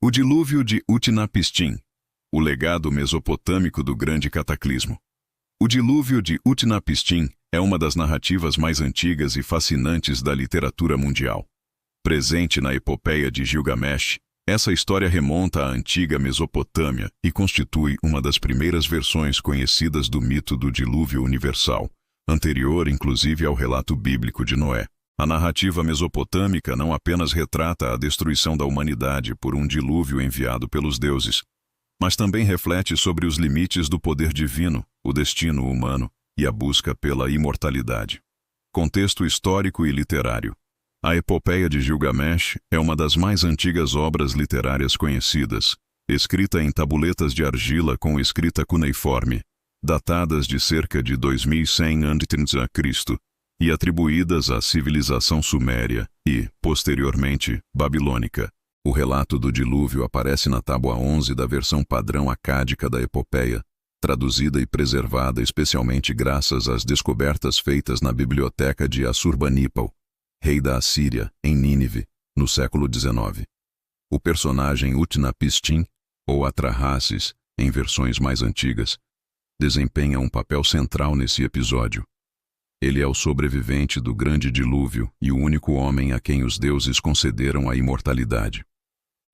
O dilúvio de Utnapishtim, o legado mesopotâmico do grande cataclismo. O dilúvio de Utnapishtim é uma das narrativas mais antigas e fascinantes da literatura mundial. Presente na epopeia de Gilgamesh, essa história remonta à antiga Mesopotâmia e constitui uma das primeiras versões conhecidas do mito do dilúvio universal, anterior inclusive ao relato bíblico de Noé. A narrativa mesopotâmica não apenas retrata a destruição da humanidade por um dilúvio enviado pelos deuses, mas também reflete sobre os limites do poder divino, o destino humano e a busca pela imortalidade. Contexto histórico e literário. A epopeia de Gilgamesh é uma das mais antigas obras literárias conhecidas, escrita em tabuletas de argila com escrita cuneiforme, datadas de cerca de 2100 a.C., e atribuídas à civilização suméria e, posteriormente, babilônica. O relato do dilúvio aparece na tábua 11 da versão padrão acádica da epopeia, traduzida e preservada especialmente graças às descobertas feitas na biblioteca de Assurbanipal, rei da Assíria, em Nínive, no século XIX. O personagem Utnapishtim, ou Atrahasis, em versões mais antigas, desempenha um papel central nesse episódio. Ele é o sobrevivente do grande dilúvio e o único homem a quem os deuses concederam a imortalidade.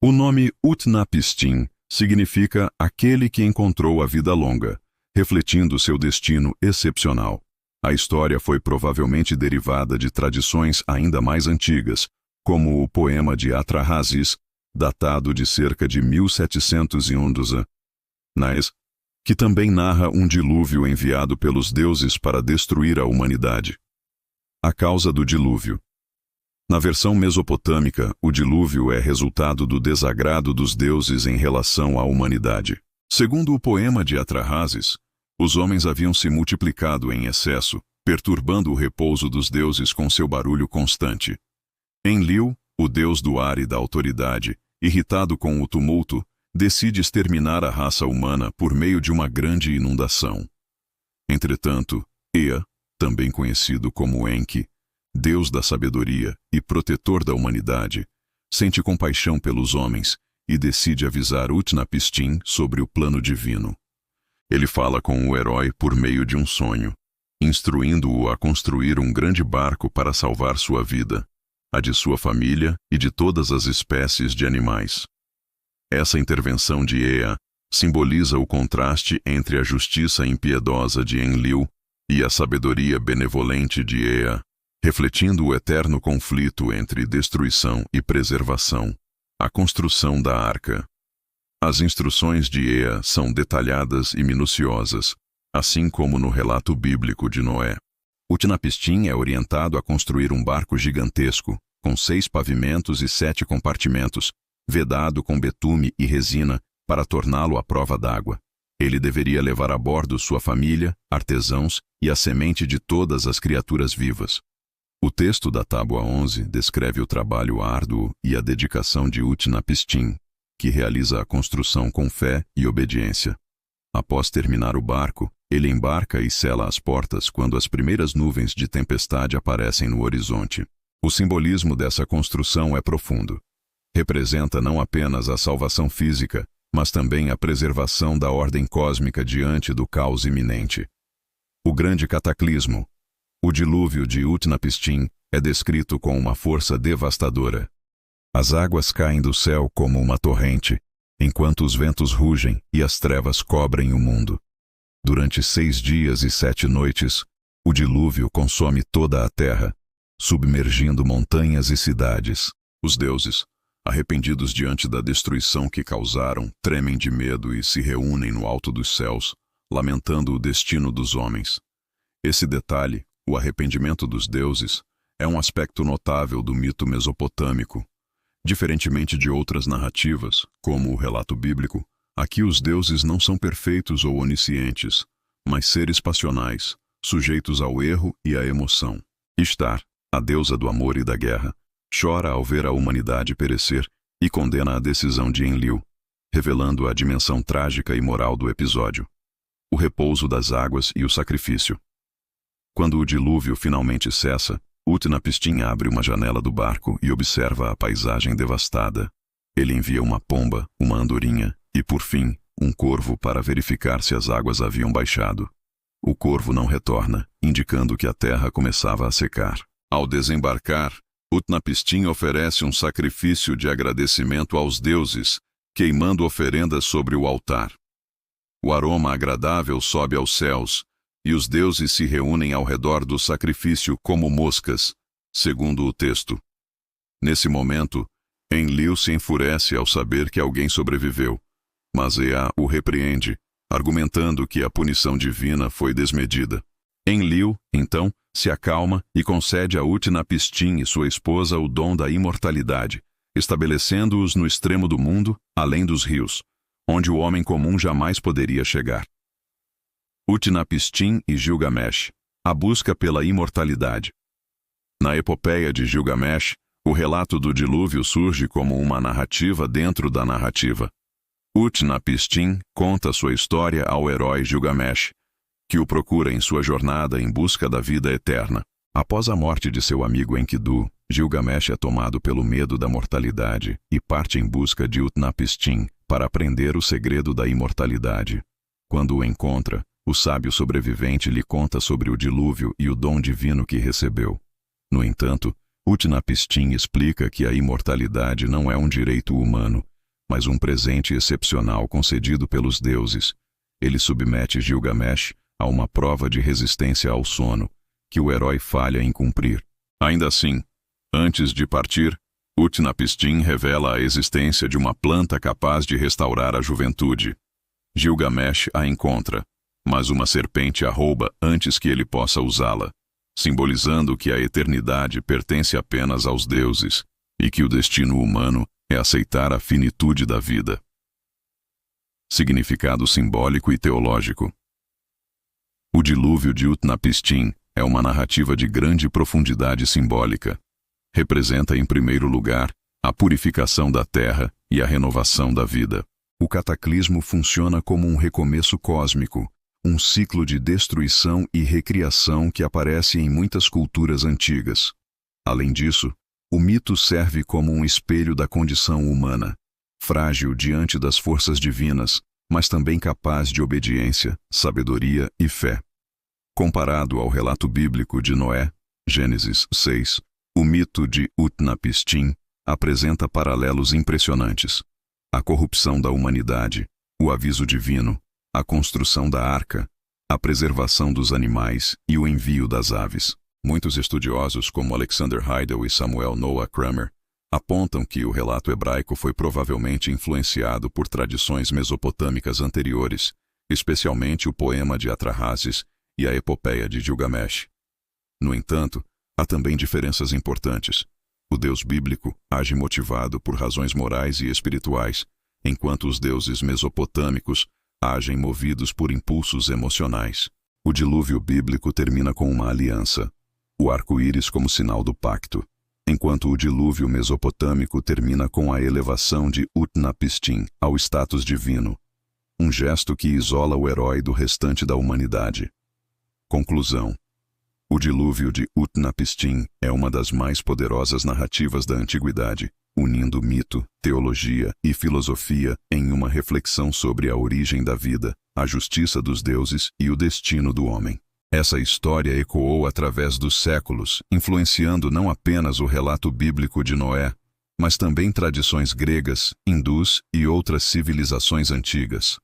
O nome Utnapishtim significa aquele que encontrou a vida longa, refletindo seu destino excepcional. A história foi provavelmente derivada de tradições ainda mais antigas, como o poema de Atrahasis, datado de cerca de 1711 a.C., que também narra um dilúvio enviado pelos deuses para destruir a humanidade. A causa do dilúvio. Na versão mesopotâmica, o dilúvio é resultado do desagrado dos deuses em relação à humanidade. Segundo o poema de Atrahasis, os homens haviam se multiplicado em excesso, perturbando o repouso dos deuses com seu barulho constante. Enlil, o deus do ar e da autoridade, irritado com o tumulto, decide exterminar a raça humana por meio de uma grande inundação. Entretanto, Ea, também conhecido como Enki, deus da sabedoria e protetor da humanidade, sente compaixão pelos homens e decide avisar Utnapishtim sobre o plano divino. Ele fala com o herói por meio de um sonho, instruindo-o a construir um grande barco para salvar sua vida, a de sua família e de todas as espécies de animais. Essa intervenção de Ea simboliza o contraste entre a justiça impiedosa de Enlil e a sabedoria benevolente de Ea, refletindo o eterno conflito entre destruição e preservação. A construção da arca. As instruções de Ea são detalhadas e minuciosas, assim como no relato bíblico de Noé. Utnapishtim é orientado a construir um barco gigantesco, com 6 pavimentos e 7 compartimentos, vedado com betume e resina para torná-lo à prova d'água. Ele deveria levar a bordo sua família, artesãos e a semente de todas as criaturas vivas. O texto da tábua 11 descreve o trabalho árduo e a dedicação de Utnapishtim, que realiza a construção com fé e obediência. Após terminar o barco, ele embarca e sela as portas quando as primeiras nuvens de tempestade aparecem no horizonte. O simbolismo dessa construção é profundo. Representa não apenas a salvação física, mas também a preservação da ordem cósmica diante do caos iminente. O grande cataclismo. O dilúvio de Utnapishtim é descrito com uma força devastadora. As águas caem do céu como uma torrente, enquanto os ventos rugem e as trevas cobrem o mundo. Durante 6 dias e 7 noites, o dilúvio consome toda a terra, submergindo montanhas e cidades. Os deuses, arrependidos diante da destruição que causaram, tremem de medo e se reúnem no alto dos céus, lamentando o destino dos homens. Esse detalhe, o arrependimento dos deuses, é um aspecto notável do mito mesopotâmico. Diferentemente de outras narrativas, como o relato bíblico, aqui os deuses não são perfeitos ou oniscientes, mas seres passionais, sujeitos ao erro e à emoção. Ishtar, a deusa do amor e da guerra, chora ao ver a humanidade perecer e condena a decisão de Enlil, revelando a dimensão trágica e moral do episódio. O repouso das águas e o sacrifício. Quando o dilúvio finalmente cessa, Utnapishtim abre uma janela do barco e observa a paisagem devastada. Ele envia uma pomba, uma andorinha e, por fim, um corvo para verificar se as águas haviam baixado. O corvo não retorna, indicando que a terra começava a secar. Ao desembarcar, Utnapishtim oferece um sacrifício de agradecimento aos deuses, queimando oferendas sobre o altar. O aroma agradável sobe aos céus, e os deuses se reúnem ao redor do sacrifício como moscas, segundo o texto. Nesse momento, Enlil se enfurece ao saber que alguém sobreviveu, mas Ea o repreende, argumentando que a punição divina foi desmedida. Enlil, então, se acalma e concede a Utnapishtim e sua esposa o dom da imortalidade, estabelecendo-os no extremo do mundo, além dos rios, onde o homem comum jamais poderia chegar. Utnapishtim e Gilgamesh, a busca pela imortalidade. Na epopeia de Gilgamesh, o relato do dilúvio surge como uma narrativa dentro da narrativa. Utnapishtim conta sua história ao herói Gilgamesh, que o procura em sua jornada em busca da vida eterna. Após a morte de seu amigo Enkidu, Gilgamesh é tomado pelo medo da mortalidade e parte em busca de Utnapishtim para aprender o segredo da imortalidade. Quando o encontra, o sábio sobrevivente lhe conta sobre o dilúvio e o dom divino que recebeu. No entanto, Utnapishtim explica que a imortalidade não é um direito humano, mas um presente excepcional concedido pelos deuses. Ele submete Gilgamesh a uma prova de resistência ao sono, que o herói falha em cumprir. Ainda assim, antes de partir, Utnapishtim revela a existência de uma planta capaz de restaurar a juventude. Gilgamesh a encontra, mas uma serpente a rouba antes que ele possa usá-la, simbolizando que a eternidade pertence apenas aos deuses e que o destino humano é aceitar a finitude da vida. Significado simbólico e teológico. O dilúvio de Utnapishtim é uma narrativa de grande profundidade simbólica. Representa, em primeiro lugar, a purificação da terra e a renovação da vida. O cataclismo funciona como um recomeço cósmico, um ciclo de destruição e recriação que aparece em muitas culturas antigas. Além disso, o mito serve como um espelho da condição humana, frágil diante das forças divinas, mas também capaz de obediência, sabedoria e fé. Comparado ao relato bíblico de Noé, Gênesis 6, o mito de Utnapishtim apresenta paralelos impressionantes. A corrupção da humanidade, o aviso divino, a construção da arca, a preservação dos animais e o envio das aves. Muitos estudiosos, como Alexander Heidel e Samuel Noah Kramer, apontam que o relato hebraico foi provavelmente influenciado por tradições mesopotâmicas anteriores, especialmente o poema de Atrahasis e a epopeia de Gilgamesh. No entanto, há também diferenças importantes. O Deus bíblico age motivado por razões morais e espirituais, enquanto os deuses mesopotâmicos agem movidos por impulsos emocionais. O dilúvio bíblico termina com uma aliança, o arco-íris como sinal do pacto, enquanto o dilúvio mesopotâmico termina com a elevação de Utnapishtim ao status divino, um gesto que isola o herói do restante da humanidade. Conclusão. O dilúvio de Utnapishtim é uma das mais poderosas narrativas da antiguidade, unindo mito, teologia e filosofia em uma reflexão sobre a origem da vida, a justiça dos deuses e o destino do homem. Essa história ecoou através dos séculos, influenciando não apenas o relato bíblico de Noé, mas também tradições gregas, hindus e outras civilizações antigas.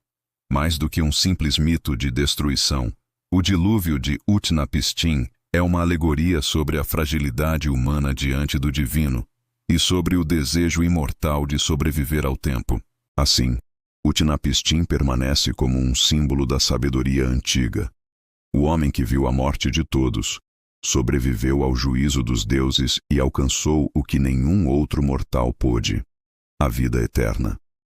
Mais do que um simples mito de destruição, o dilúvio de Utnapishtim é uma alegoria sobre a fragilidade humana diante do divino e sobre o desejo imortal de sobreviver ao tempo. Assim, Utnapishtim permanece como um símbolo da sabedoria antiga. O homem que viu a morte de todos, sobreviveu ao juízo dos deuses e alcançou o que nenhum outro mortal pôde: a vida eterna.